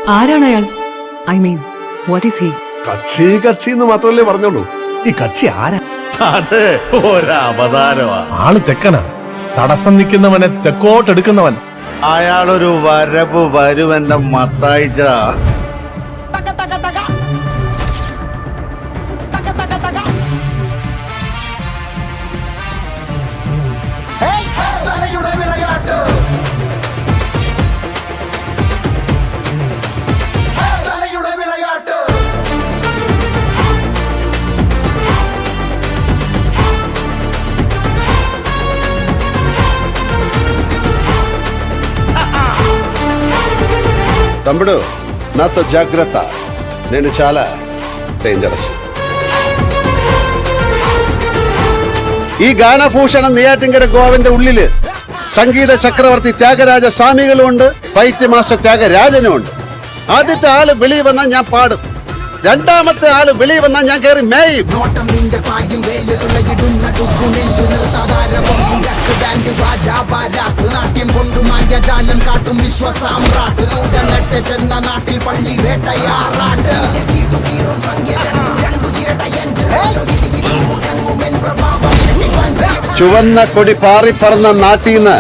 ആരാണ് അയാൾ? I mean what is he? കക്ഷി എന്ന് മാത്രമല്ലേ പറഞ്ഞോളൂ. ഈ കക്ഷി ആരാ? അതെ, ഒരവതാരമാ. ആള് തെക്കനാ. തടസ്സം നിൽക്കുന്നവനെ തെക്കോട്ടെടുക്കുന്നവൻ. അയാളൊരു വരവ് വരുവന്റെ മത്തായിച്ച. తమ్ముడు, నాతో జాగ్రత్త, నేను చాలా డేంజరస్. ഈ ഗാനഭൂഷണം നെയ്യാറ്റിൻകര ഗോവന്റെ ഉള്ളില് സംഗീത ചക്രവർത്തി ത്യാഗരാജ സ്വാമികളും ഉണ്ട്, ഫൈറ്റ് മാസ്റ്റർ ത്യാഗരാജനും ഉണ്ട്. ആദ്യത്തെ ആള് വെളിയിൽ വന്നാൽ ഞാൻ പാടും, രണ്ടാമത്തെ ആള് വെളിയിൽ വന്നാൽ ഞാൻ കയറി മേയും. നാട്യം കൊണ്ടു മായാജാലം കാട്ടും വിശ്വസാമ്രാട്ട് ചെന്ന നാട്ടിൽ പള്ളി വേട്ടയാറാട്ട് ചുവന്ന കൊടി പാറിപ്പറന്ന നാട്ടീന്ന്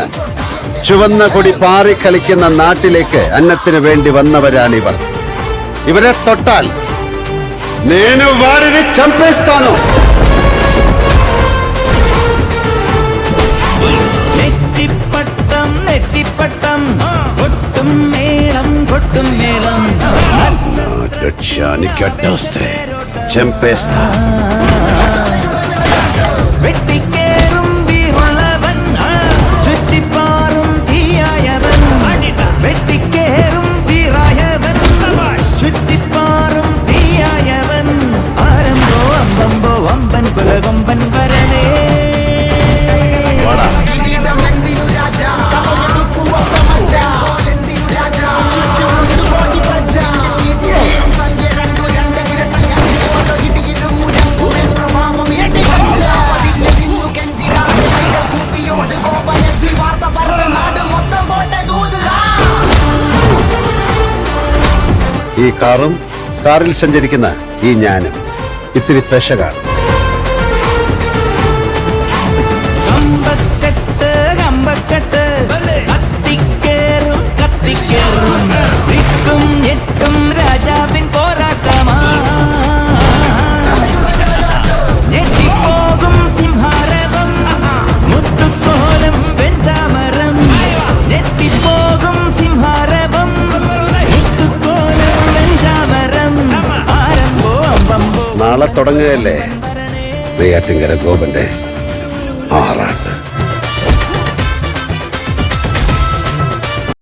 ചുവന്ന കൊടി പാറി കളിക്കുന്ന നാട്ടിലേക്ക് അന്നത്തിന് വേണ്ടി വന്നവരാണിവർ. ഇവരെ തൊട്ടാൽ నేను వారిని చంపేస్తాను. നെറ്റിപ്പട്ടം നെറ്റിപ്പട്ടം കൊട്ടും മേളം കൊട്ടും മേളം లక్ష్యానికి అడ్డొస్తే చంపేస్తా. വെട്ടിക്കേറും വീറുള്ളവൻ ചുറ്റിപ്പാറും തീയായവൻ വെട്ടിക്കേറും വീറായവൻ ചുറ്റിപ്പാറും തീയായവൻ ആരംഭോ അമ്പമ്പോ അമ്പൻ കുലകൊമ്പൻ വരവേ. ഈ കാറും കാറിൽ സഞ്ചരിക്കുന്ന ഈ ഞാനും ഇത്തിരി പെശകാണ്. കമ്പക്കെട്ട് കമ്പക്കെട്ട് കത്തിക്കേറും കത്തിക്കേറും വിട്ടും ഞെട്ടും രാജാവിൻ പോരാട്ടമാ. ഞെട്ടിപ്പോകും സിംഹാരവം മുത്തുക്കോലം വെഞ്ചാമരം. ഞെട്ടിപ്പോകും സിംഹാരവം മുത്തുക്കോലം വെഞ്ചാമരം ആരംഭോ അമ്പമ്പോ. നാളെ തുടങ്ങുകയല്ലേ നെയ്യാറ്റിൻകര ഗോപന്റെ ആറാട്ട്.